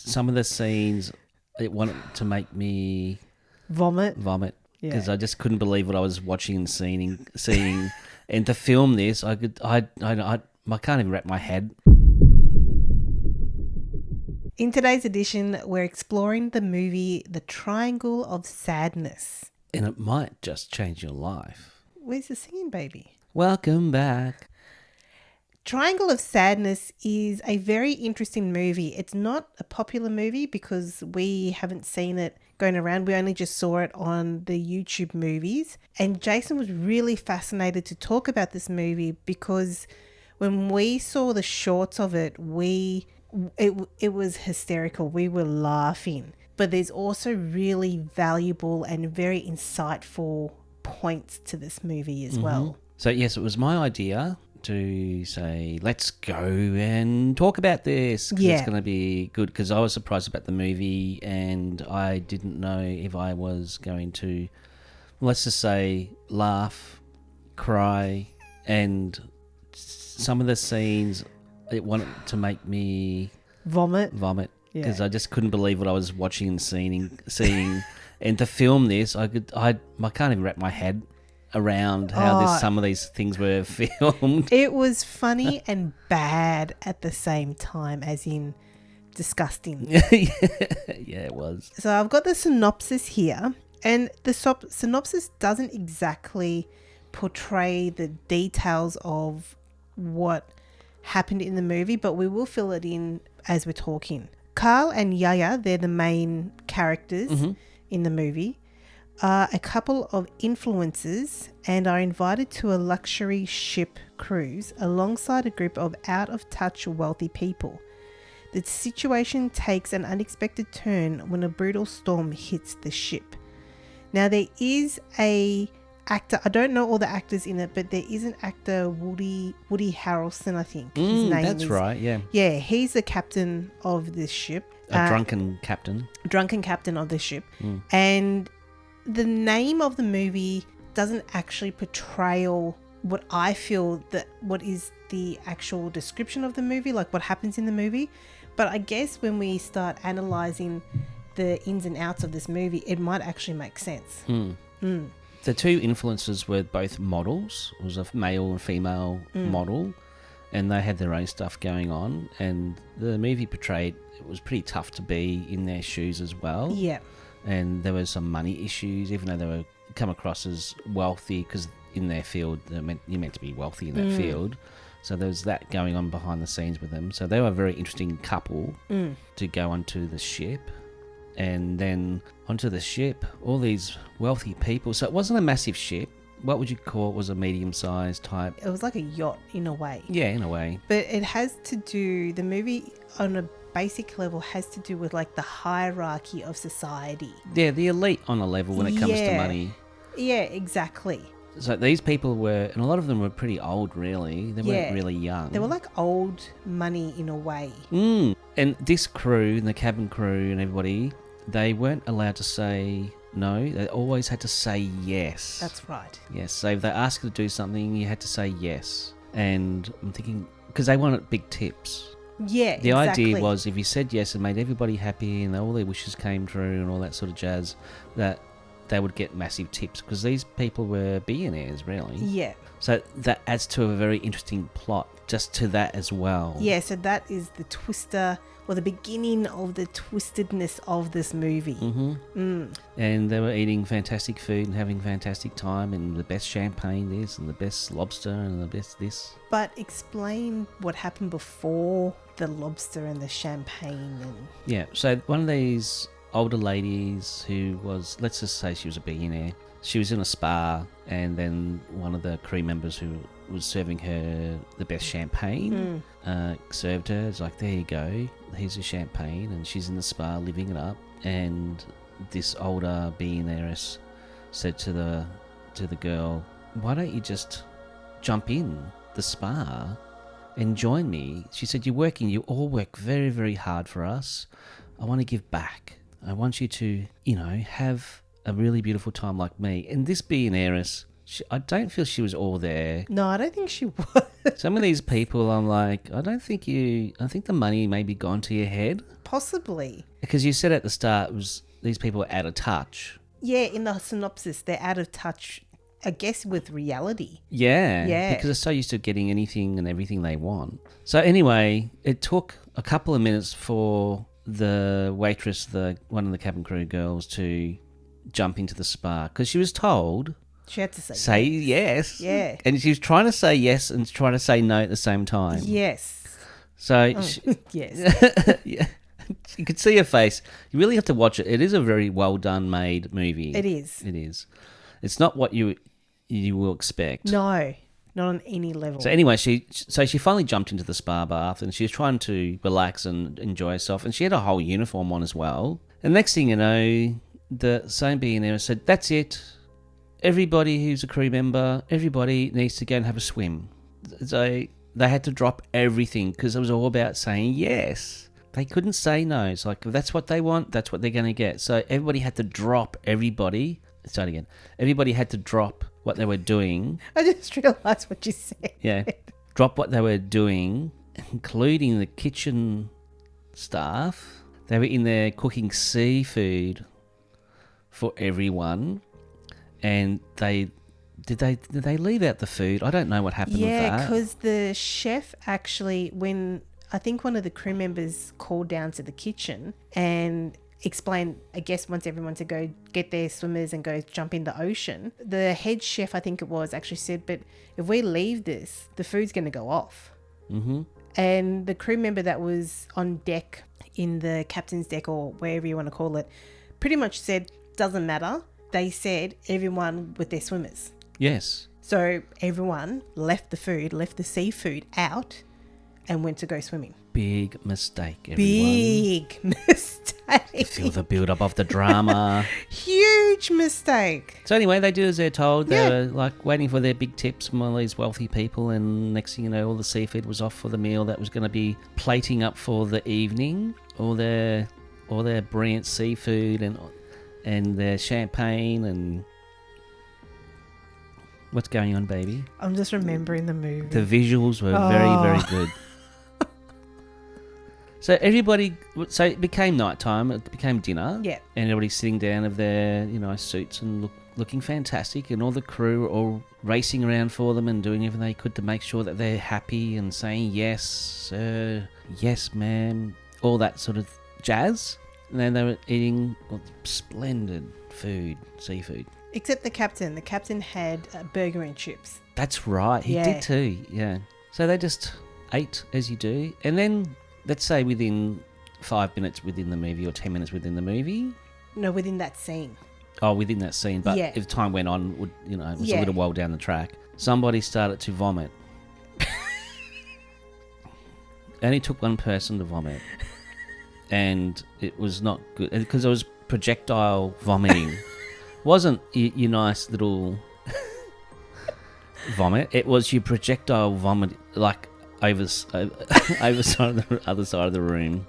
some of the scenes, it wanted to make me Vomit. because Yeah. I just couldn't believe what I was watching and seeing. And to film this, I can't even wrap my head. In today's edition, we're exploring the movie The Triangle of Sadness. And it might just change your life. Where's the singing baby? Welcome back. Triangle of Sadness is a very interesting movie. It's not a popular movie because we haven't seen it going around. We only just saw it on the YouTube movies. And Jayson was really fascinated to talk about this movie because when we saw the shorts of it, it was hysterical. We were laughing. But there's also really valuable and very insightful points to this movie as well. So yes, it was my idea to say, let's go and talk about this. 'Cause it's going to be good, because I was surprised about the movie and I didn't know if I was going to, let's just say, laugh, cry, and some of the scenes, it wanted to make me Vomit. because I just couldn't believe what I was watching and seeing. And to film this, I can't even wrap my head around how some of these things were filmed. It was funny and bad at the same time, as in disgusting. Yeah, it was. So I've got the synopsis here, and the synopsis doesn't exactly portray the details of what happened in the movie, but we will fill it in as we're talking. Carl and Yaya, they're the main characters in the movie, are a couple of influencers and are invited to a luxury ship cruise alongside a group of out-of-touch wealthy people. The situation takes an unexpected turn when a brutal storm hits the ship. Now, there is a actor, I don't know all the actors in it, but there is an actor, Woody Harrelson, I think. His name that's is, right, yeah. Yeah, he's the captain of this ship. A drunken captain. Drunken captain of the ship. And the name of the movie doesn't actually portray what I feel that what is the actual description of the movie, like what happens in the movie. But I guess when we start analysing the ins and outs of this movie, it might actually make sense. The two influencers were both models. It was a male and female model, and they had their own stuff going on. And the movie portrayed it was pretty tough to be in their shoes as well. Yeah. And there were some money issues, even though they were come across as wealthy, because in their field you're meant to be wealthy in that field. So there was that going on behind the scenes with them. So they were a very interesting couple to go onto the ship. And then onto the ship, all these wealthy people. So it wasn't a massive ship. What would you call it? Was a medium-sized type? It was like a yacht in a way. Yeah, in a way. But it has to do, the movie on a basic level has to do with like the hierarchy of society. Yeah, the elite on a level when it comes to money. Yeah, exactly. So these people were, and a lot of them were pretty old, really. They weren't really young. They were like old money in a way. And this crew, the cabin crew and everybody, they weren't allowed to say no. They always had to say yes. That's right. Yes. So if they asked you to do something, you had to say yes. And I'm thinking, because they wanted big tips. Yeah, The idea was if you said yes and made everybody happy and all their wishes came true and all that sort of jazz, that they would get massive tips, because these people were billionaires, really. Yeah. So that adds to a very interesting plot just to that as well. Yeah, so that is the twister, or the beginning of the twistedness of this movie. And they were eating fantastic food and having fantastic time, and the best champagne this and the best lobster and the best this. But explain what happened before the lobster and the champagne. Yeah, so one of these older ladies who was, let's just say she was a billionaire, she was in a spa, and then one of the crew members who was serving her the best champagne served her. It's like, there you go, here's your champagne. And she's in the spa living it up, and this older billionairess said to the girl, why don't you just jump in the spa and join me? She said, you all work very, very hard for us. I want to give back. I want you to, have a really beautiful time like me. And this billionairess, I don't feel she was all there. No, I don't think she was. Some of these people, I'm like, I think the money may be gone to your head. Possibly. Because you said at the start, these people are out of touch. Yeah, in the synopsis, they're out of touch, I guess, with reality. Yeah. Because they're so used to getting anything and everything they want. So anyway, it took a couple of minutes for the waitress, one of the cabin crew girls, to jump into the spa. Because she was told... She had to say yes. Yeah. And she was trying to say yes and trying to say no at the same time. Yes. So... yes. Yeah. You could see her face. You really have to watch it. It is a very well done made movie. It is. It is. It's not what you will expect. No, not on any level. So anyway, she finally jumped into the spa bath and she was trying to relax and enjoy herself. And she had a whole uniform on as well. And next thing you know, the same being there said, "That's it. Everybody who's a crew member, everybody needs to go and have a swim." So they had to drop everything because it was all about saying yes. They couldn't say no. It's like, if that's what they want, that's what they're going to get. So everybody had to drop everybody. Start again. Everybody had to drop what they were doing. I just realised what you said. Yeah. Drop what they were doing, including the kitchen staff. They were in there cooking seafood for everyone. And did they leave out the food? I don't know what happened with that. Yeah, because the chef actually, when I think one of the crew members called down to the kitchen and explained, I guess, wants everyone to go get their swimmers and go jump in the ocean. The head chef, I think it was, actually said, but if we leave this, the food's going to go off. Mm-hmm. And the crew member that was on deck in the captain's deck or wherever you want to call it, pretty much said, doesn't matter. They said everyone with their swimmers. Yes. So everyone left the food, left the seafood out and went to go swimming. Big mistake, everyone. Big mistake. Feel the build-up of the drama. Huge mistake. So anyway, they did as they're told. They were like waiting for their big tips from all these wealthy people, and next thing you know, all the seafood was off for the meal that was going to be plating up for the evening. All their brilliant seafood and their champagne and... What's going on, baby? I'm just remembering the movie. The visuals were very, very good. So it became nighttime. It became dinner. Yeah. And everybody's sitting down of their, suits and looking fantastic. And all the crew are all racing around for them and doing everything they could to make sure that they're happy and saying, yes, sir, yes, ma'am, all that sort of jazz. And then they were eating splendid food, seafood. Except the captain. The captain had a burger and chips. That's right. He did too. Yeah. So they just ate as you do. And then, let's say within 5 minutes within the movie or 10 minutes within the movie. No, within that scene. Oh, within that scene. But if time went on, it was a little while down the track. Somebody started to vomit. Only took one person to vomit. And it was not good. Because it was projectile vomiting. Wasn't your nice little vomit. It was your projectile vomit, like over side of the other side of the room.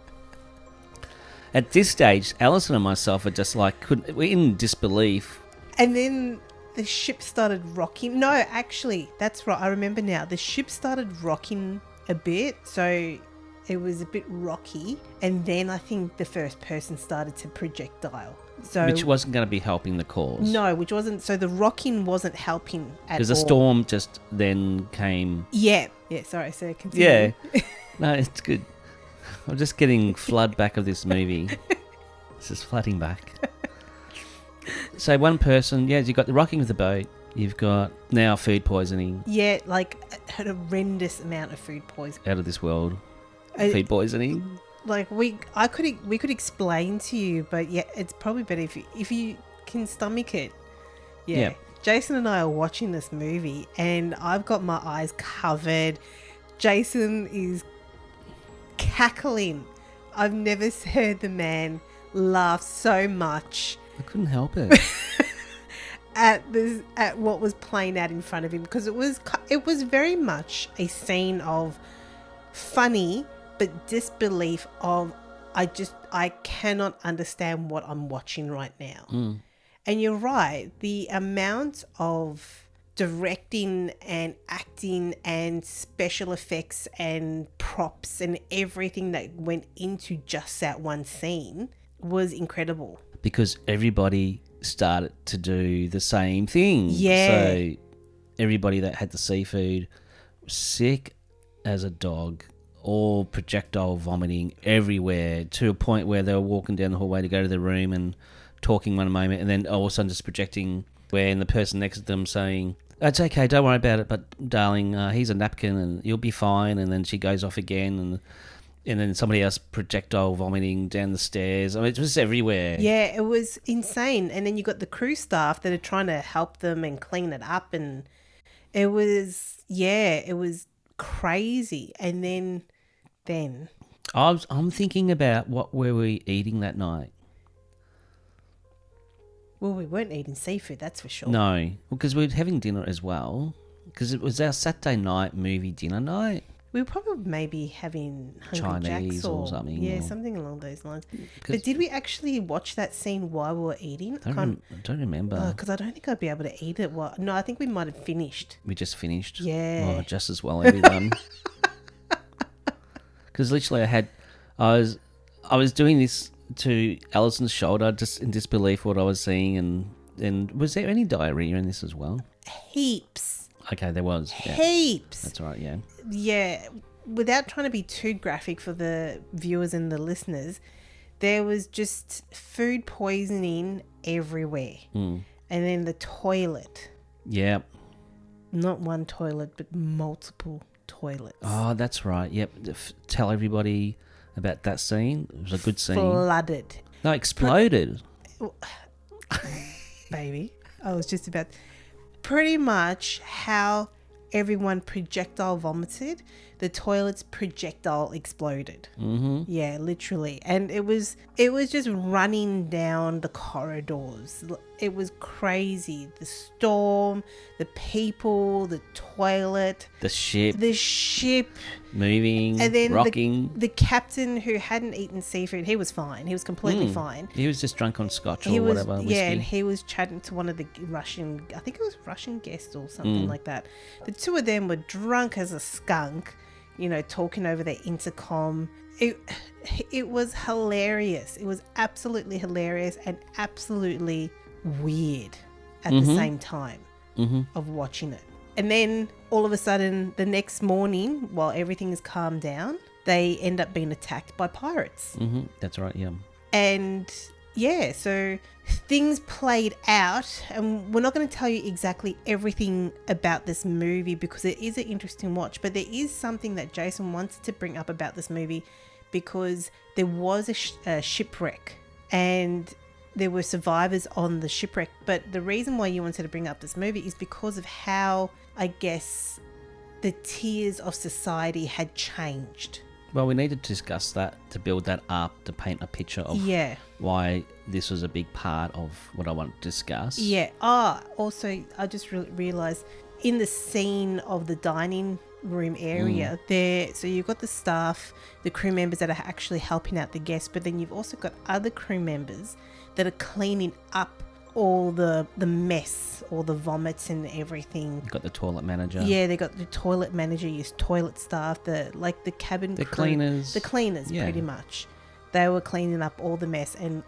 At this stage, Allison and myself are just like, we're in disbelief. And then the ship started rocking. No, actually, that's right. I remember now. The ship started rocking a bit, so it was a bit rocky. And then I think the first person started to projectile. So, which wasn't going to be helping the cause. No, which wasn't. So the rocking wasn't helping at all. Because the storm just then came. Yeah. Yeah, sorry. So continue. Yeah. No, it's good. I'm just getting flood back of this movie. It's just flooding back. So one person, you've got the rocking of the boat. You've got now food poisoning. Yeah, like a horrendous amount of food poisoning. Out of this world. Food poisoning. Like we could explain to you, but yeah, it's probably better if you can stomach it. Yeah. Jayson and I are watching this movie, and I've got my eyes covered. Jayson is cackling. I've never heard the man laugh so much. I couldn't help it. at what was playing out in front of him, because it was very much a scene of funny but disbelief of I cannot understand what I'm watching right now. And you're right, the amount of directing and acting and special effects and props and everything that went into just that one scene was incredible. Because everybody started to do the same thing. Yeah. So everybody that had the seafood was sick as a dog, all projectile vomiting everywhere, to a point where they were walking down the hallway to go to their room and talking one moment, and then all of a sudden just projecting, where the person next to them saying, "It's okay, don't worry about it, but darling, here's a napkin and you'll be fine," and then she goes off again, and then somebody else projectile vomiting down the stairs. I mean, it was everywhere. Yeah, it was insane. And then you got the crew staff that are trying to help them and clean it up, and it was crazy. And then I'm thinking about what were we eating that night. Well, we weren't eating seafood, that's for sure. No, because we were having dinner as well, because it was our Saturday night movie dinner night. We were probably maybe having Hungry Chinese Jacks or something, Yeah, or- something along those lines. But did we actually watch that scene while we were eating? I don't remember. Because I don't think I'd be able to eat it. No, I think we might have finished. We just finished. Yeah. Oh, just as well, everyone. Because literally I was doing this to Allison's shoulder, just in disbelief what I was seeing, and was there any diarrhea in this as well? Heaps. Okay, there was. Yeah. Heaps. That's all right, yeah. Yeah. Without trying to be too graphic for the viewers and the listeners, there was just food poisoning everywhere. And then the toilet. Yeah. Not one toilet, but multiple toilets. Oh, that's right. Yep. Tell everybody about that scene. It was a good scene. Flooded. No, exploded. Baby. I was just about... Pretty much how everyone projectile vomited, the toilet's projectile exploded. Mm-hmm. Yeah, literally. And it was just running down the corridors. It was crazy. The storm, the people, the toilet, The ship moving, and then rocking. the captain who hadn't eaten seafood, he was fine. He was completely fine. He was just drunk on scotch He or was, whatever. Whiskey. yeah, and he was chatting to one of the Russian, I think it was Russian guest or something like that. The two of them were drunk as a skunk, talking over their intercom. It was hilarious. It was absolutely hilarious and absolutely weird at the same time of watching it. And then all of a sudden, the next morning, while everything is calmed down, they end up being attacked by pirates. Mm-hmm. That's right, yeah. And yeah, so things played out, and we're not going to tell you exactly everything about this movie because it is an interesting watch, but there is something that Jayson wants to bring up about this movie because there was a shipwreck and there were survivors on the shipwreck. But the reason why you wanted to bring up this movie is because of how, I guess, the tiers of society had changed. Well, we need to discuss that, to build that up, to paint a picture of why this was a big part of what I want to discuss. Yeah. Also, I just realised in the scene of the dining room area there, so you've got the staff, the crew members that are actually helping out the guests, but then you've also got other crew members that are cleaning up all the mess, all the vomits and everything. You've got the toilet manager. Yeah, they got the toilet manager, your toilet staff, the cabin The crew, cleaners. the cleaners, Yeah. pretty much. They were cleaning up all the mess, and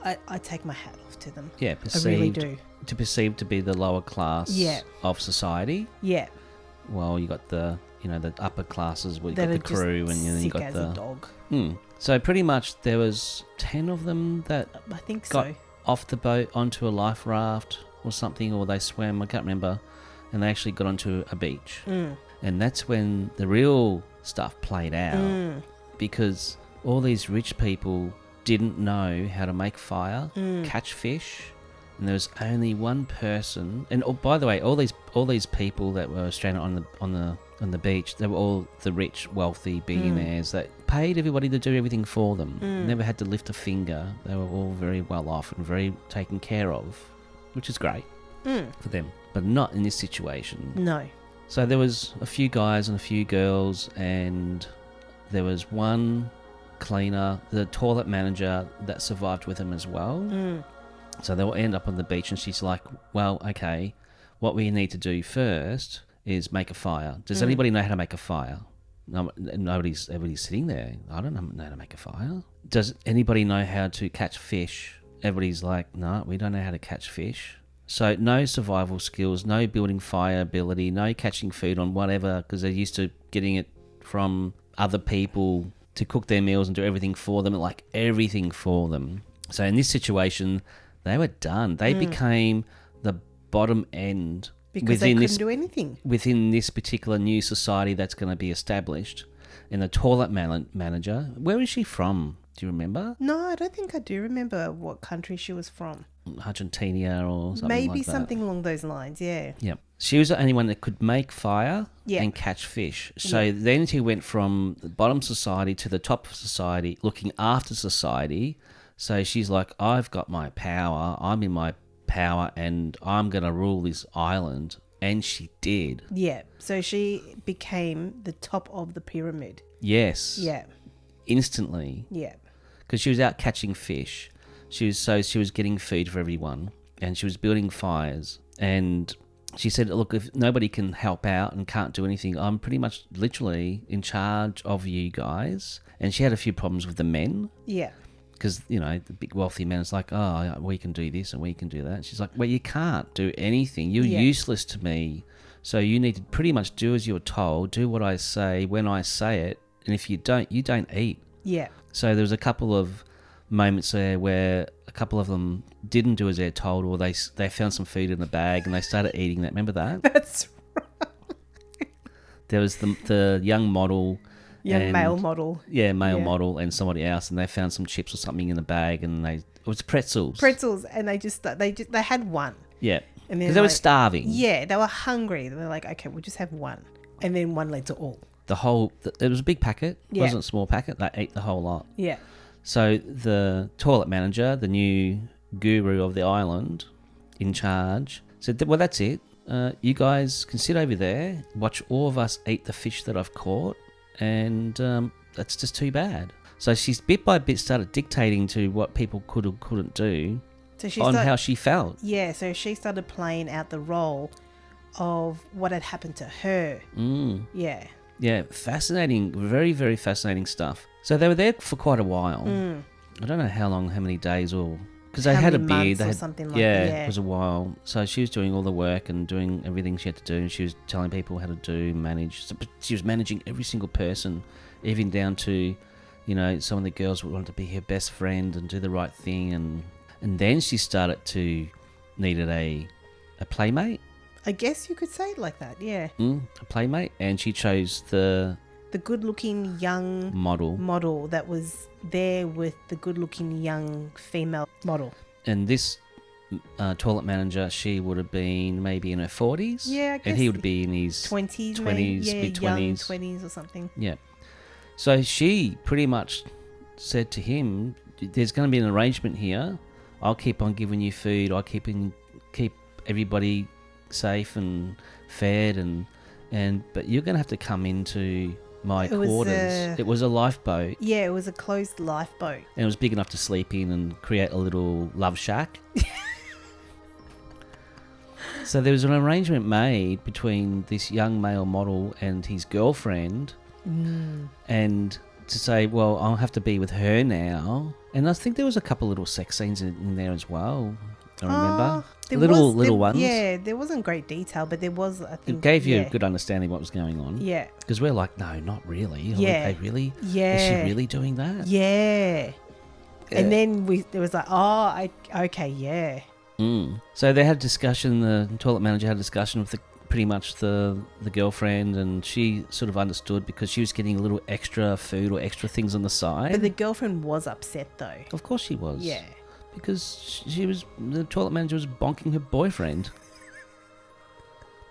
I take my hat off to them. Yeah, I really do. perceived to be the lower class of society. Yeah, Well, you got the upper classes where you that got are the crew, just and then you sick got as the a dog. So pretty much there was 10 of them that I think got so. off the boat onto a life raft or something, or they swam, I can't remember, and they actually got onto a beach. And that's when the real stuff played out, because all these rich people didn't know how to make fire, catch fish, and there was only one person. And by the way, all these people that were stranded on the beach, they were all the rich, wealthy billionaires that paid everybody to do everything for them. Never had to lift a finger. They were all very well off and very taken care of, which is great for them, but not in this situation. No. So there was a few guys and a few girls, and there was one cleaner, the toilet manager, that survived with him as well. So they all end up on the beach, and she's like, well, okay, what we need to do first is make a fire. Does anybody know how to make a fire? No, everybody's sitting there. I don't know how to make a fire. Does anybody know how to catch fish? Everybody's like, no, we don't know how to catch fish. So no survival skills, no building fire ability, no catching food on whatever, because they're used to getting it from other people to cook their meals and do everything for them, like everything for them. So in this situation, they were done. They became the bottom end. Because they couldn't do anything. Within this particular new society that's going to be established. And the toilet manager, where is she from? Do you remember? No, I don't think I do remember what country she was from. Argentina or something Maybe like that. something along those lines, yeah. Yeah. She was the only one that could make fire and catch fish. So then she went from the bottom society to the top society, looking after society. So she's like, I've got my power. I'm in my power and I'm going to rule this island. And she did. Yeah. So she became the top of the pyramid. Yes. Yeah. Instantly. Yeah. Because she was out catching fish. She was getting food for everyone, and she was building fires. And she said, look, if nobody can help out and can't do anything, I'm pretty much literally in charge of you guys. And she had a few problems with the men. Yeah. Because, you know, the big wealthy man is like, oh, we can do this and we can do that. She's like, well, you can't do anything. You're useless to me. So you need to pretty much do as you're told, do what I say when I say it. And if you don't, you don't eat. Yeah. So there was a couple of moments there where a couple of them didn't do as they're told, or they found some food in a bag and they started eating that. Remember that? That's right. There was the young model. Male model. Yeah, male model and somebody else, and they found some chips or something in the bag, and it was pretzels. Pretzels, and they had one. Yeah, and because they were starving. Yeah, they were hungry. They were like, okay, we'll just have one, and then one led to all. It was a big packet. It wasn't a small packet. They ate the whole lot. Yeah. So the toilet manager, the new guru of the island, in charge, said, well, that's it. You guys can sit over there, watch all of us eat the fish that I've caught, and that's just too bad. So she's bit by bit started dictating to what people could or couldn't do how she felt. Yeah, so she started playing out the role of what had happened to her. Yeah. Yeah, fascinating, very, very fascinating stuff. So they were there for quite a while. I don't know how long, how many days, or because they had a beard. They had something like that. Yeah, it was a while. So she was doing all the work and doing everything she had to do, and she was telling people how to do, manage. So, but she was managing every single person, even down to, you know, some of the girls would want to be her best friend and do the right thing, and then she started to needed a playmate. I guess you could say it like that, yeah. A playmate, and she chose the good-looking young model that was there with the good-looking young female model. And this toilet manager, she would have been maybe in her 40s. Yeah, I guess. And he would be in his 20s, mid-20s. Young 20s or something. Yeah. So she pretty much said to him, there's going to be an arrangement here. I'll keep on giving you food. I'll keep everybody safe and fed, but you're going to have to come into my quarters. It was a lifeboat. Yeah, it was a closed lifeboat. And it was big enough to sleep in and create a little love shack. So there was an arrangement made between this young male model and his girlfriend, and to say, well, I'll have to be with her now. And I think there was a couple little sex scenes in there as well. I remember. Little ones. Yeah, there wasn't great detail, but there was, I think. It gave you a good understanding what was going on. Yeah. Because we're like, no, not really. Yeah. Are they really? Yeah. Is she really doing that? Yeah. And then there was like, okay, yeah. So they had a discussion, the toilet manager had a discussion with pretty much the girlfriend, and she sort of understood because she was getting a little extra food or extra things on the side. But the girlfriend was upset though. Of course she was. Yeah. Because the toilet manager was bonking her boyfriend.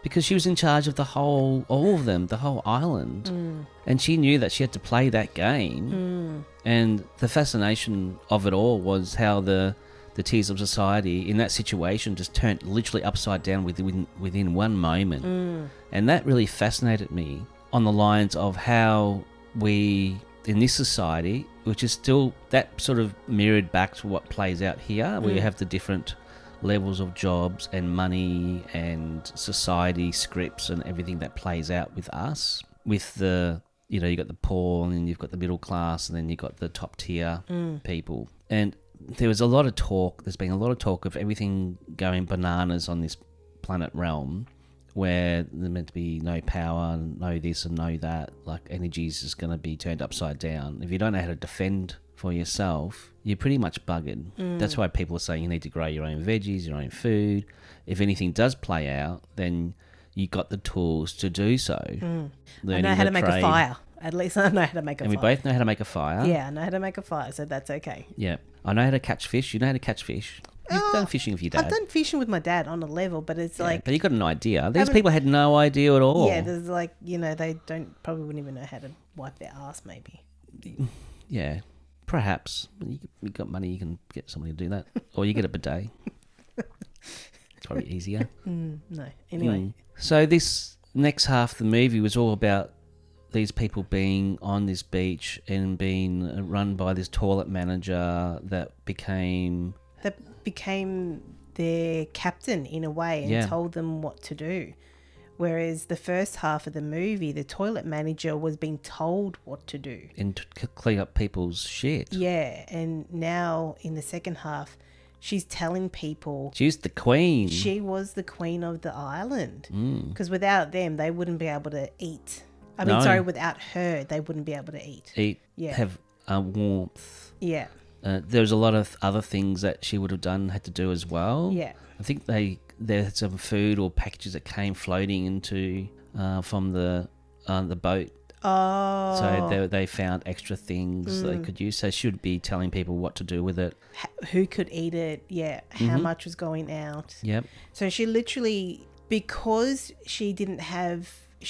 Because she was in charge of all of them, the whole island. And she knew that she had to play that game. And the fascination of it all was how the tears of society in that situation just turned literally upside down within one moment. And that really fascinated me on the lines of how we, in this society, which is still that sort of mirrored back to what plays out here, where you have the different levels of jobs and money and society scripts and everything that plays out with us. With the, you got the poor, and then you've got the middle class, and then you've got the top tier people. And there was a lot of talk, there's been a lot of talk of everything going bananas on this planet realm, where there's meant to be no power, no this and no that, like energy's just going to be turned upside down. If you don't know how to defend for yourself, you're pretty much buggered. That's why people are saying you need to grow your own veggies, your own food. If anything does play out, then you got the tools to do so. I know how to make a fire. At least I know how to make a fire. And we both know how to make a fire. Yeah, I know how to make a fire, so that's okay. Yeah. I know how to catch fish. You know how to catch fish. You've done fishing with your dad. I've done fishing with my dad on a level, but it's like... But you got an idea. These people had no idea at all. Yeah, there's like, they probably wouldn't even know how to wipe their ass, maybe. Yeah, perhaps. You got money, you can get somebody to do that. Or you get a bidet. It's probably easier. No. Anyway. So this next half of the movie was all about these people being on this beach and being run by this toilet manager that became their captain in a way and told them what to do. Whereas the first half of the movie, the toilet manager was being told what to do. And to clean up people's shit. Yeah, and now in the second half, she's telling people... She's the queen. She was the queen of the island. Because without them, they wouldn't be able to eat. Without her, they wouldn't be able to eat. Have warmth. Yeah. There was a lot of other things that she would have had to do as well. Yeah. I think there had some food or packages that came floating into from the boat. Oh. So they found extra things they could use. So she would be telling people what to do with it. Who could eat it, how much was going out. Yep. So she literally, because she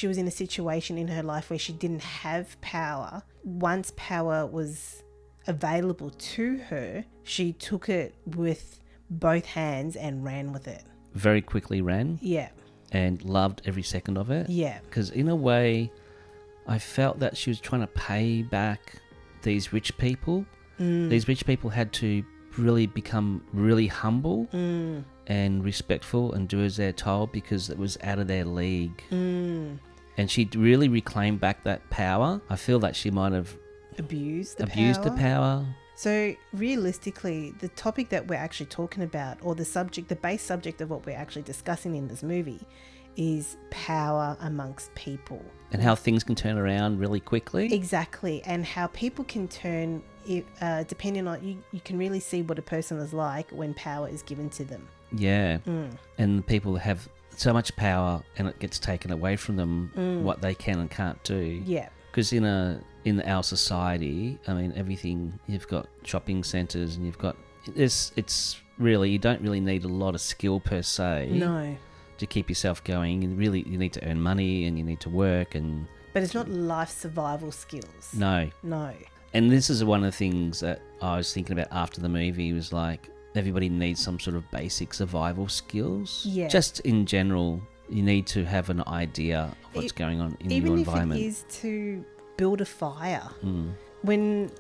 was in a situation in her life where she didn't have power, once power was available to her, she took it with both hands and ran with it. Very quickly ran. Yeah. And loved every second of it. Yeah. Because in a way, I felt that she was trying to pay back these rich people. These rich people had to really become really humble and respectful and do as they're told, because it was out of their league. And she really reclaimed back that power. I feel that she might have abused the power. So realistically, the topic that we're actually talking about, or the base subject of what we're actually discussing in this movie, is power amongst people. And how things can turn around really quickly. Exactly. And how people can turn, depending on, you can really see what a person is like when power is given to them. Yeah. And people have so much power and it gets taken away from them, what they can and can't do. Yeah. Because in our society, I mean, everything, you've got shopping centres and you've got... It's really... You don't really need a lot of skill per se. No. To keep yourself going. And really, you need to earn money and you need to work and... But it's not life survival skills. No. And this is one of the things that I was thinking about after the movie, was like, everybody needs some sort of basic survival skills. Yeah. Just in general, you need to have an idea of what's going on in your environment. Even if it is to build a fire. When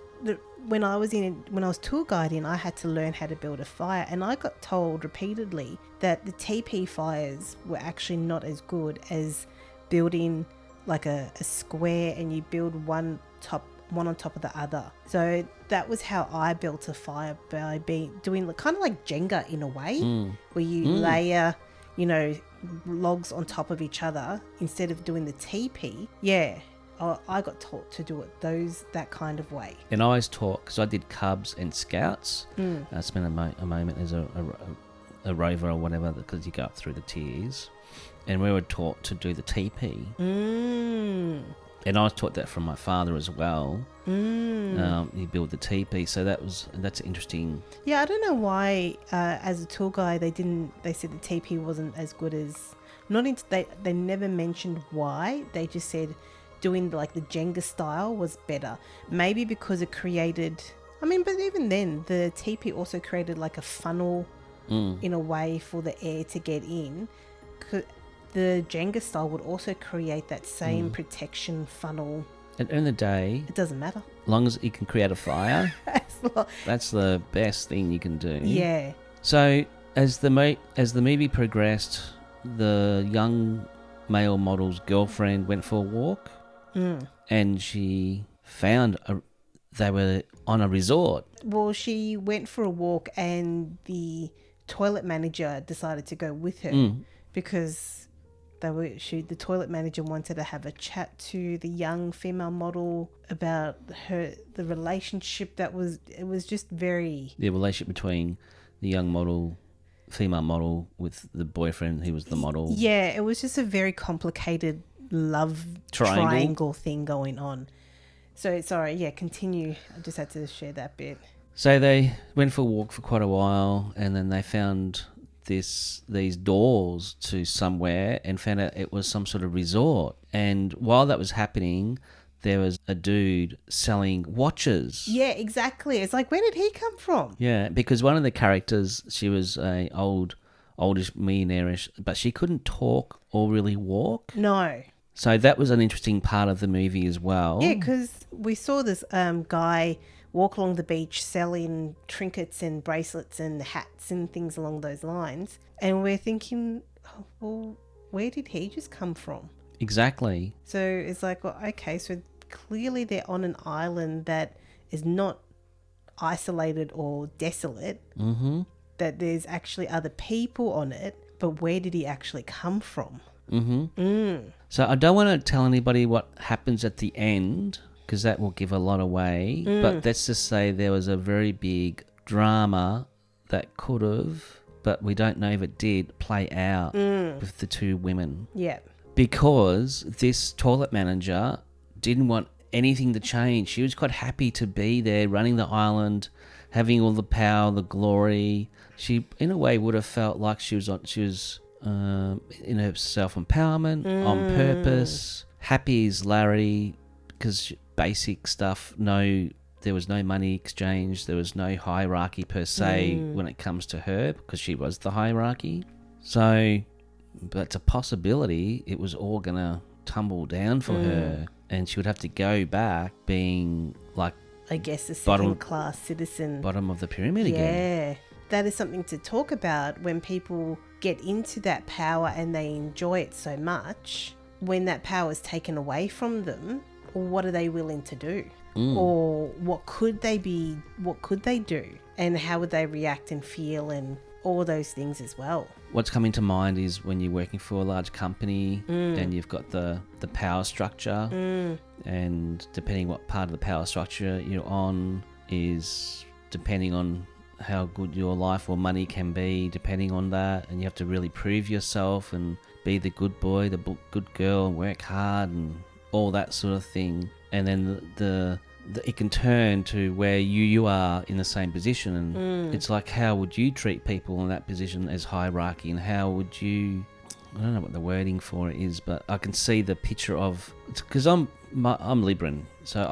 I was tour guiding, I had to learn how to build a fire, and I got told repeatedly that the TP fires were actually not as good as building like a square and you build one on top of the other. So that was how I built a fire, by doing kind of like Jenga in a way, where you layer, logs on top of each other instead of doing the TP. Yeah. I got taught to do it that kind of way. And I was taught, because I did Cubs and Scouts. I spent a moment as a rover or whatever, because you go up through the tiers. And we were taught to do the TP. And I was taught that from my father as well. You build the TP, so that's interesting. Yeah, I don't know why. As a tour guide, they said the TP wasn't as good as. They never mentioned why. They just said doing like the Jenga style was better. Maybe because it created. I mean, but even then, the TP also created like a funnel in a way for the air to get in. The Jenga style would also create that same protection funnel. At the end of the day, it doesn't matter. As long as you can create a fire, that's the best thing you can do. Yeah. So as the movie progressed, the young male model's girlfriend went for a walk, and she found they were on a resort. Well, she went for a walk and the toilet manager decided to go with her because the toilet manager wanted to have a chat to the young female model about the relationship it was just very... The relationship between the young model, female model, with the boyfriend who was the model. Yeah, it was just a very complicated love triangle thing going on. So, sorry, yeah, continue. I just had to share that bit. So they went for a walk for quite a while, and then they found these doors to somewhere and found out it was some sort of resort. And while that was happening, there was a dude selling watches. Yeah, exactly. It's like, where did he come from? Yeah, because one of the characters, she was a oldish millionaire-ish, but she couldn't talk or really walk. No. So that was an interesting part of the movie as well. Yeah, because we saw this guy walk along the beach selling trinkets and bracelets and hats and things along those lines. And we're thinking, oh, well, where did he just come from? Exactly. So it's like, well, okay, so clearly they're on an island that is not isolated or desolate. Mm-hmm. That there's actually other people on it. But where did he actually come from? Mm-hmm. So I don't want to tell anybody what happens at the end, because that will give a lot away. But let's just say there was a very big drama that could have, but we don't know if it did, play out with the two women. Yeah. Because this toilet manager didn't want anything to change. She was quite happy to be there, running the island, having all the power, the glory. She, in a way, would have felt like she was in her self-empowerment, on purpose. Happy as Larry, because basic stuff, there was no money exchange, there was no hierarchy per se when it comes to her, because she was the hierarchy. So, but it's a possibility it was all going to tumble down for her, and she would have to go back being like, I guess, a second-class citizen. Bottom of the pyramid again. Yeah. That is something to talk about when people get into that power and they enjoy it so much. When that power is taken away from them, what are they willing to do? Or what could they do? And how would they react and feel, and all those things as well. What's coming to mind is when you're working for a large company and you've got the power structure, and depending what part of the power structure you're on is depending on how good your life or money can be, depending on that, and you have to really prove yourself and be the good boy, the good girl, and work hard and all that sort of thing. And then it can turn to where you are in the same position, and it's like, how would you treat people in that position as hierarchy, and how would you, I don't know what the wording for it is, but I can see the picture of, because I'm Libran, so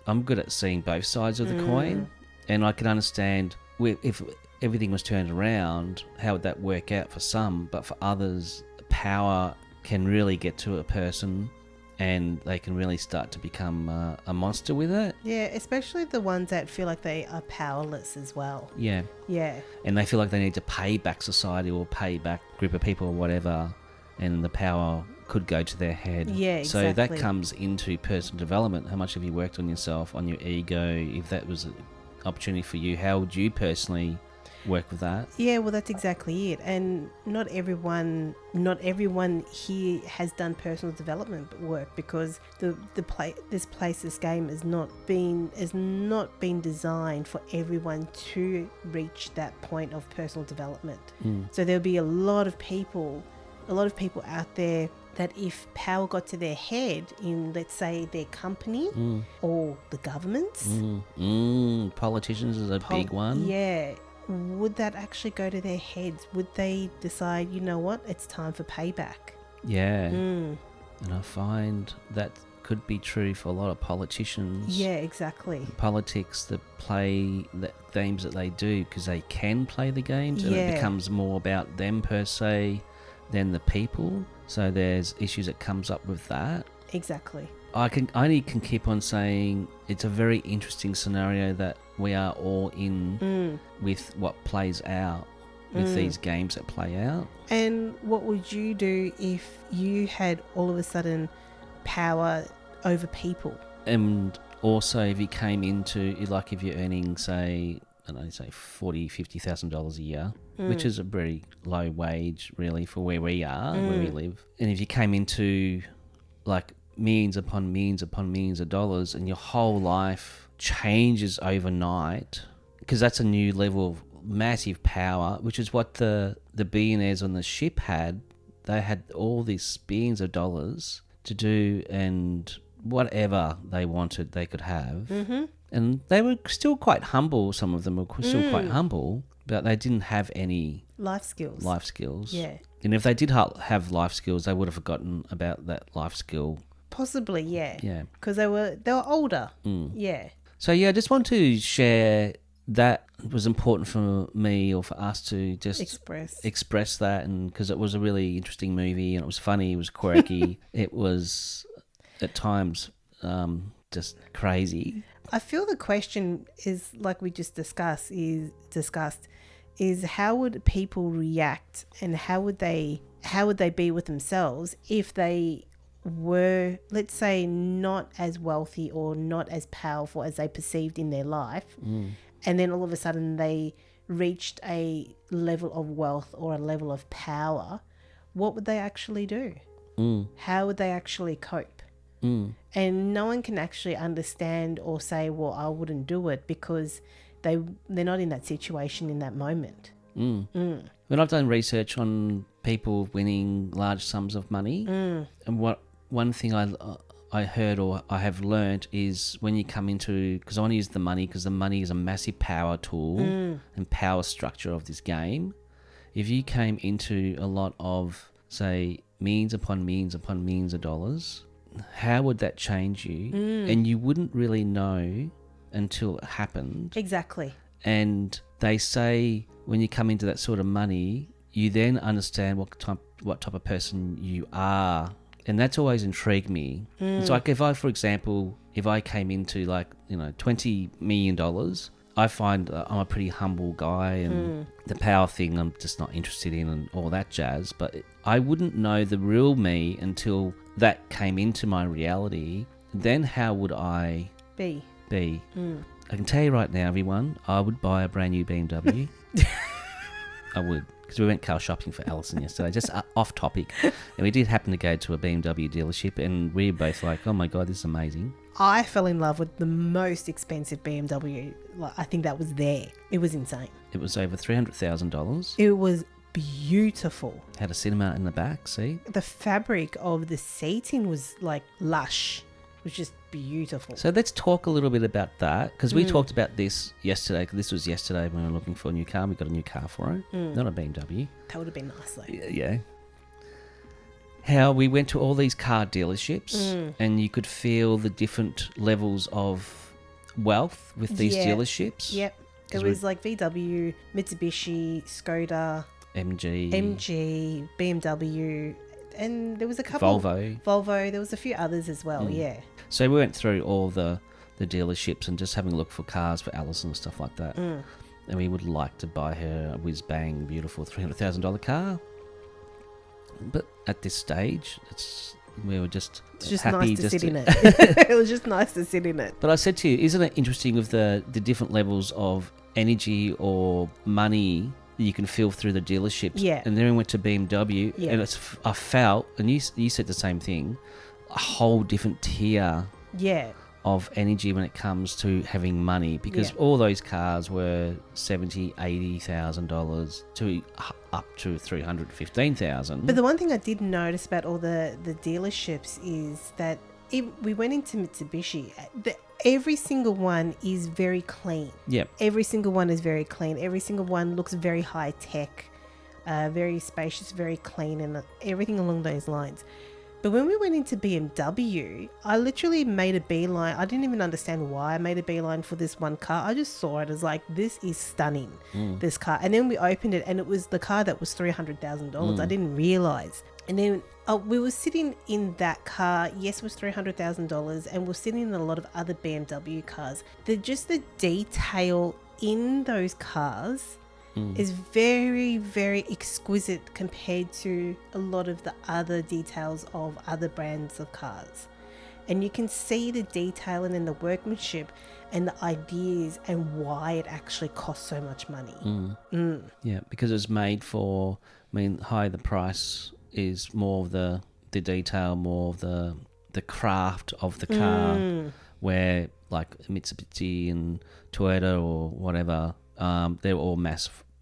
I'm good at seeing both sides of the coin, and I can understand if everything was turned around, how would that work out for some, but for others, power can really get to a person and they can really start to become a monster with it. Yeah, especially the ones that feel like they are powerless as well. Yeah. Yeah. And they feel like they need to pay back society or pay back a group of people or whatever, and the power could go to their head. Yeah, exactly. So that comes into personal development. How much have you worked on yourself, on your ego? If that was an opportunity for you, how would you personally work with that? Yeah, well, that's exactly it. And not everyone here has done personal development work, because this game has not been designed for everyone to reach that point of personal development. So there'll be a lot of people out there that if power got to their head in, let's say, their company or the governments, politicians is a big one. Yeah. Would that actually go to their heads? Would they decide, you know what, it's time for payback? Yeah. And I find that could be true for a lot of politicians. Yeah, exactly. Politics that play the games that they do because they can play the games, and it becomes more about them per se than the people. So there's issues that comes up with that. Exactly. I only can keep on saying it's a very interesting scenario that we are all in with what plays out. with these games that play out. And what would you do if you had all of a sudden power over people? And also, if you came into, like, if you're earning, say, I don't know, say $40,000-$50,000 a year, which is a very low wage, really, for where we are, where we live. And if you came into, like, millions upon millions upon millions of dollars, and your whole life changes overnight, because that's a new level of massive power, which is what the billionaires on the ship had. They had all these billions of dollars to do, and whatever they wanted, they could have. Mm-hmm. And they were still quite humble. Some of them were still quite humble, but they didn't have any life skills. Yeah. And if they did have life skills, they would have forgotten about that life skill. Possibly, yeah. Yeah. Because they were older. Yeah. So, yeah, I just want to share that was important for me, or for us, to just express that, and because it was a really interesting movie, and it was funny, it was quirky, it was at times just crazy. I feel the question is, like we just discussed, is how would people react, and how would they be with themselves if they were, let's say, not as wealthy or not as powerful as they perceived in their life, and then all of a sudden they reached a level of wealth or a level of power. What would they actually do? How would they actually cope? And no one can actually understand or say, well, I wouldn't do it, because they're not in that situation in that moment. When I've done research on people winning large sums of money, and one thing I heard, or I have learnt, is when you come into, because I want to use the money, because the money is a massive power tool and power structure of this game. If you came into a lot of, say, millions upon millions upon millions of dollars, how would that change you? And you wouldn't really know until it happened. Exactly. And they say when you come into that sort of money, you then understand what type of person you are. And that's always intrigued me. It's like, if I came into, like, $20 million, I find I'm a pretty humble guy, and the power thing I'm just not interested in, and all that jazz. But I wouldn't know the real me until that came into my reality. Then how would I be? I can tell you right now, everyone, I would buy a brand new BMW. I would. Because we went car shopping for Allison yesterday, just off topic. And we did happen to go to a BMW dealership, and we were both like, oh my God, this is amazing. I fell in love with the most expensive BMW. I think that was there. It was insane. It was over $300,000. It was beautiful. Had a cinema in the back, see? The fabric of the seating was like lush. It was just beautiful. So let's talk a little bit about that, because we talked about this yesterday. This was yesterday when we were looking for a new car. We got a new car for it, not a BMW. That would have been nice though. Yeah. How we went to all these car dealerships, and you could feel the different levels of wealth with these dealerships. Yep. It was like VW, Mitsubishi, Skoda, MG, BMW, and there was a couple. Volvo. There was a few others as well, yeah. So we went through all the dealerships and just having a look for cars for Allison and stuff like that. And we would like to buy her a whiz-bang, beautiful $300,000 car. But at this stage, we were just happy nice to sit in it. It was just nice to sit in it. But I said to you, isn't it interesting with the different levels of energy or money that you can feel through the dealerships? Yeah. And then we went to BMW, and I felt, and you said the same thing, a whole different tier of energy when it comes to having money, because all those cars were $70,000-$80,000 to up to $315,000. But the one thing I did notice about all the dealerships is that we went into Mitsubishi. Every single one is very clean. Yep. Every single one is very clean. Every single one looks very high tech, very spacious, very clean, and everything along those lines. But when we went into BMW, I literally made a beeline. I didn't even understand why I made a beeline for this one car. I just saw it as like, this is stunning, this car. And then we opened it, and it was the car that was $300,000. I didn't realize. And then we were sitting in that car. Yes, it was $300,000, and we're sitting in a lot of other BMW cars. The detail in those cars is very, very exquisite compared to a lot of the other details of other brands of cars. And you can see the detailing and the workmanship and the ideas and why it actually costs so much money. Yeah, because it's made for, higher the price is more of the detail, more of the craft of the car, where like Mitsubishi and Toyota or whatever, they're all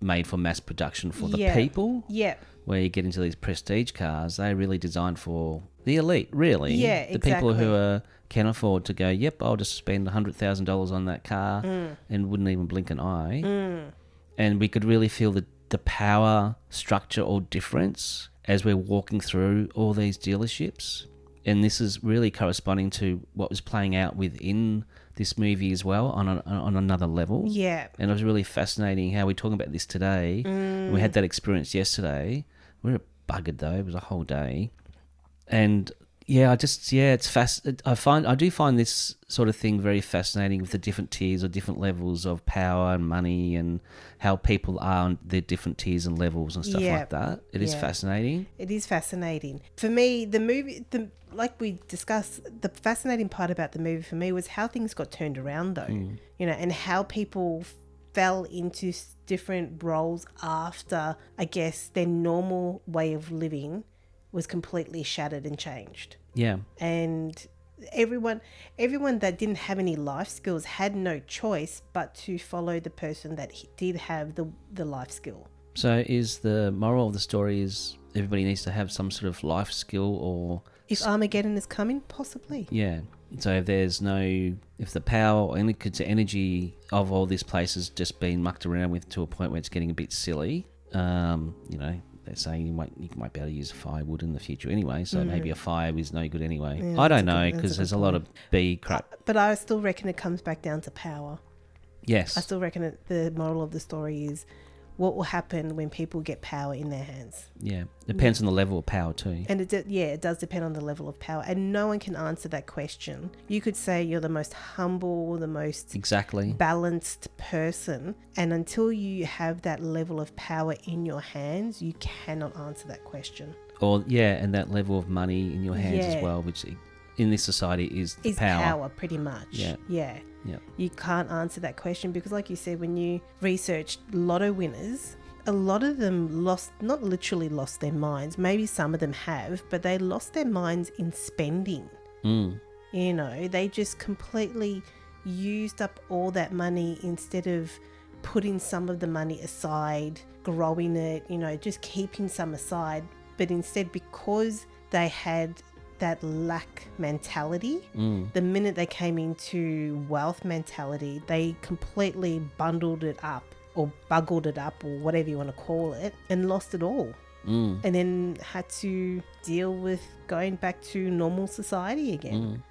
made for mass production for the people. Yeah. Where you get into these prestige cars, they're really designed for the elite, really. Yeah, the people exactly. who can afford to go, yep, I'll just spend $100,000 on that car and wouldn't even blink an eye. And we could really feel the power, structure or difference as we're walking through all these dealerships. And this is really corresponding to what was playing out within this movie as well on another level. Yeah. And it was really fascinating how we're talking about this today. And we had that experience yesterday. We were buggered though. It was a whole day. And yeah, it's I do find this sort of thing very fascinating with the different tiers or different levels of power and money and how people are on their different tiers and levels and stuff like that. It is fascinating. It is fascinating. For me, the movie, like we discussed, the fascinating part about the movie for me was how things got turned around though, and how people fell into different roles after, I guess, their normal way of living was completely shattered and changed. Yeah. And everyone that didn't have any life skills had no choice but to follow the person that did have the life skill. So is the moral of the story is everybody needs to have some sort of life skill or... If Armageddon is coming, possibly. Yeah. So if the power or energy of all these places just being mucked around with to a point where it's getting a bit silly, they're saying you might be able to use firewood in the future anyway, so maybe a fire is no good anyway. Yeah, I don't know, because there's a lot of bee crap. But I still reckon it comes back down to power. Yes. I still reckon the moral of the story is what will happen when people get power in their hands. Yeah. Depends on the level of power too. And it does depend on the level of power. And no one can answer that question. You could say you're the most humble, the most balanced person. And until you have that level of power in your hands, you cannot answer that question. And that level of money in your hands as well, which in this society is power. Pretty much. Yeah. Yeah. You can't answer that question because, like you said, when you researched lotto winners, a lot of them not literally lost their minds. Maybe some of them have, but they lost their minds in spending. They just completely used up all that money instead of putting some of the money aside, growing it, just keeping some aside. But instead, because they had that lack mentality, the minute they came into wealth mentality, they completely bundled it up or buggled it up or whatever you want to call it and lost it all. And then had to deal with going back to normal society again.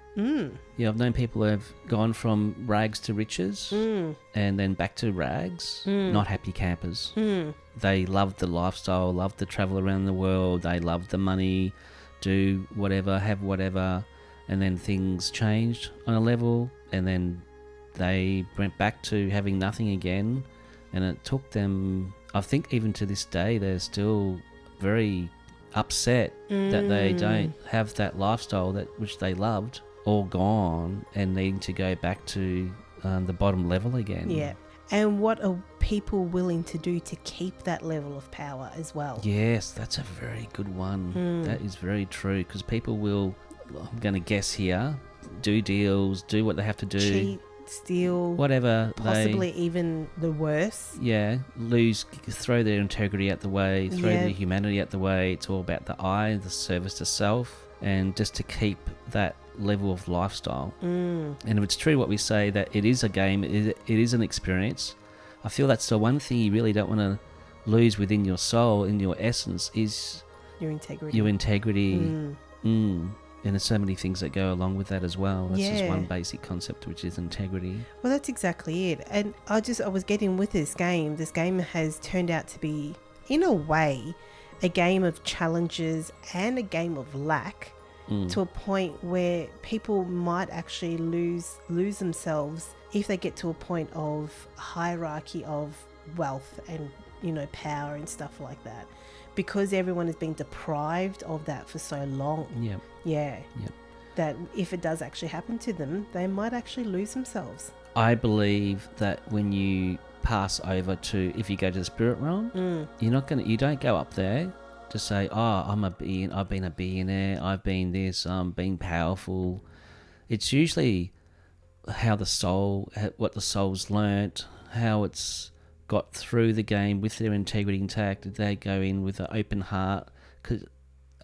Yeah, I've known people who have gone from rags to riches and then back to rags, not happy campers. They loved the lifestyle, loved the travel around the world, they loved the money, do whatever, have whatever, and then things changed on a level and then they went back to having nothing again, and it took them, I think even to this day, they're still very upset that they don't have that lifestyle which they loved, all gone, and needing to go back to the bottom level again. Yeah. And what are people willing to do to keep that level of power as well? Yes, that's a very good one. That is very true, because people will, I'm going to guess here, do deals, do what they have to do. Cheat, steal. Whatever. Possibly even the worse. Yeah, throw their integrity out the way, throw their humanity out the way. It's all about the I, the service to self, and just to keep that level of lifestyle. And if it's true what we say, that it is a game, it is an experience, I feel that's the one thing you really don't want to lose within your soul, in your essence, is your integrity. And there's so many things that go along with that as well. That's just one basic concept, which is integrity. Well, that's exactly it. And I was getting with this game. This game has turned out to be, in a way, a game of challenges and a game of lack, to a point where people might actually lose themselves if they get to a point of hierarchy of wealth and, power and stuff like that. Because everyone has been deprived of that for so long. Yep. Yeah. Yep. That if it does actually happen to them, they might actually lose themselves. I believe that when you pass over to, if you go to the spirit realm, you don't go up there to say, oh, I've been a billionaire, I've been this, I'm being powerful. It's usually what the soul's learnt, how it's got through the game with their integrity intact. They go in with an open heart, because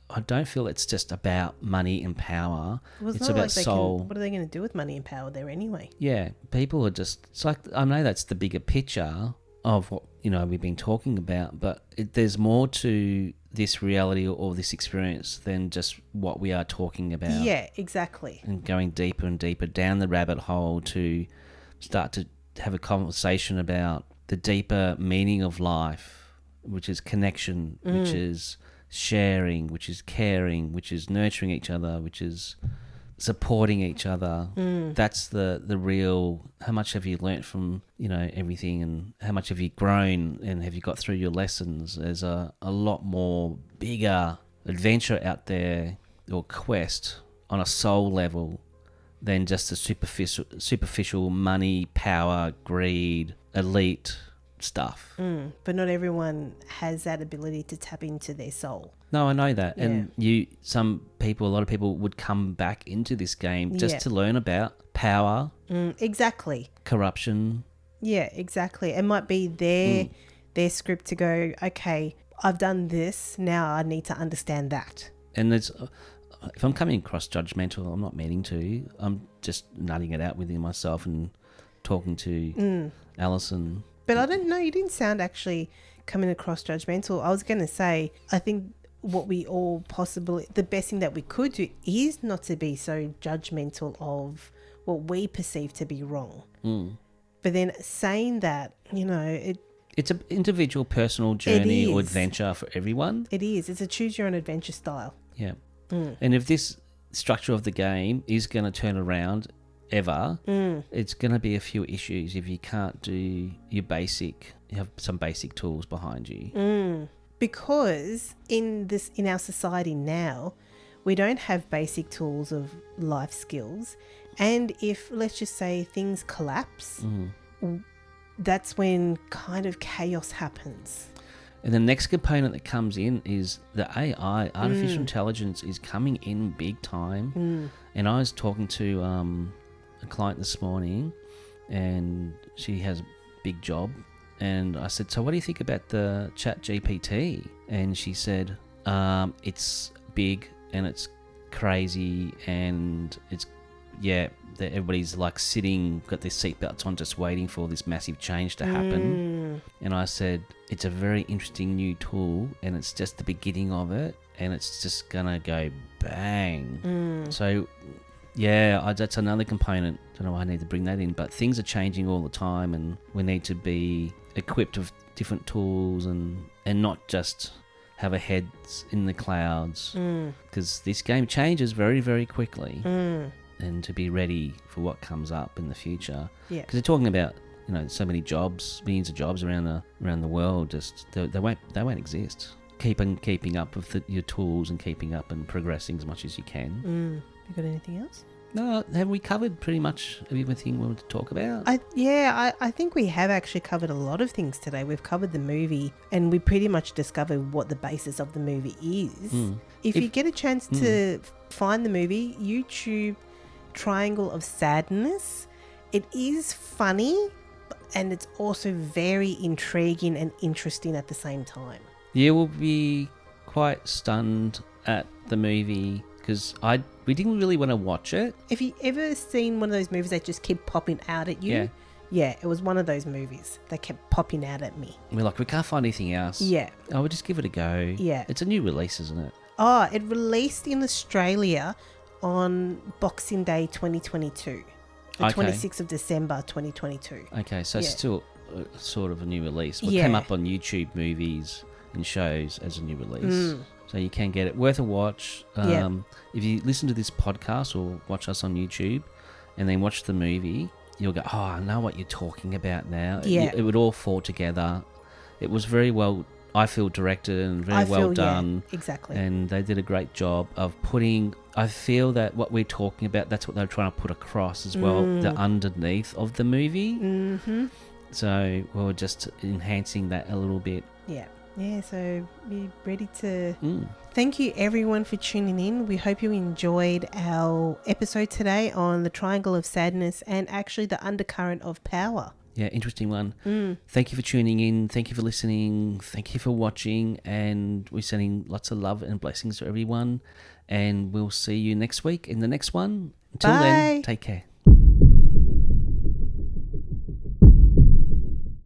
I don't feel it's just about money and power. Well, it's about soul. What are they going to do with money and power there anyway? Yeah, people are just... It's like, I know that's the bigger picture of what, we've been talking about, but there's more to this reality or this experience than just what we are talking about. Yeah, exactly. And going deeper and deeper down the rabbit hole to start to have a conversation about the deeper meaning of life, which is connection, which is sharing, which is caring, which is nurturing each other, which is supporting each other. That's the real... How much have you learnt from everything, and how much have you grown, and have you got through your lessons? There's a lot more bigger adventure out there, or quest on a soul level, than just the superficial money, power, greed, elite stuff. But not everyone has that ability to tap into their soul. No, I know that. Yeah. And a lot of people would come back into this game just to learn about power. Exactly. Corruption. Yeah, exactly. It might be their script to go, okay, I've done this, now I need to understand that. And if I'm coming across judgmental, I'm not meaning to. I'm just nutting it out within myself and talking to Allison. But I don't know, you didn't sound actually coming across judgmental. I was going to say, I think what we all the best thing that we could do is not to be so judgmental of what we perceive to be wrong. But then saying that, it's an individual personal journey or adventure for everyone. It is. It's a choose your own adventure style. Yeah. And if this structure of the game is going to turn around ever, it's going to be a few issues if you can't do you have some basic tools behind you. Because in our society now, we don't have basic tools of life skills, and if, let's just say, things collapse, that's when kind of chaos happens. And the next component that comes in is the AI, artificial intelligence, is coming in big time. And I was talking to a client this morning, and she has a big job, and I said, so what do you think about the chat GPT? And she said, it's big and it's crazy, and it's that everybody's like sitting, got their seatbelts on, just waiting for this massive change to happen. And I said, it's a very interesting new tool, and it's just the beginning of it, and it's just gonna go bang. So that's another component. Don't know why I need to bring that in, but things are changing all the time, and we need to be equipped with different tools and not just have our heads in the clouds, because this game changes very, very quickly. And to be ready for what comes up in the future. Yeah. Because they're talking about, so many jobs, millions of jobs around the world, just they won't exist. Keeping up with your tools and keeping up and progressing as much as you can. You got anything else? No, have we covered pretty much everything we wanted to talk about? I think we have actually covered a lot of things today. We've covered the movie, and we pretty much discovered what the basis of the movie is. If you get a chance to find the movie, YouTube Triangle of Sadness. It is funny, and it's also very intriguing and interesting at the same time. You will be quite stunned at the movie, because we didn't really want to watch it. Have you ever seen one of those movies that just keep popping out at you? Yeah, it was one of those movies that kept popping out at me. We're like, we can't find anything else. Yeah. Oh, we'll just give it a go. Yeah. It's a new release, isn't it? Oh, it released in Australia on Boxing Day 2022. The 26th of December 2022. Okay, so it's still sort of a new release. It came up on YouTube movies and shows as a new release. So you can get it. Worth a watch. If you listen to this podcast or watch us on YouTube and then watch the movie, you'll go, oh, I know what you're talking about now. Yeah. It would all fall together. It was very well, I feel, directed and very well done. Yeah, exactly. And they did a great job of putting, I feel that what we're talking about, that's what they're trying to put across as well, the underneath of the movie. Mm-hmm. So we're just enhancing that a little bit. Yeah. Yeah, so be ready to... Thank you everyone for tuning in. We hope you enjoyed our episode today on the triangle of sadness and actually the undercurrent of power. Yeah, interesting one. Thank you for tuning in. Thank you for listening. Thank you for watching. And we're sending lots of love and blessings to everyone. And we'll see you next week in the next one. Until then, take care.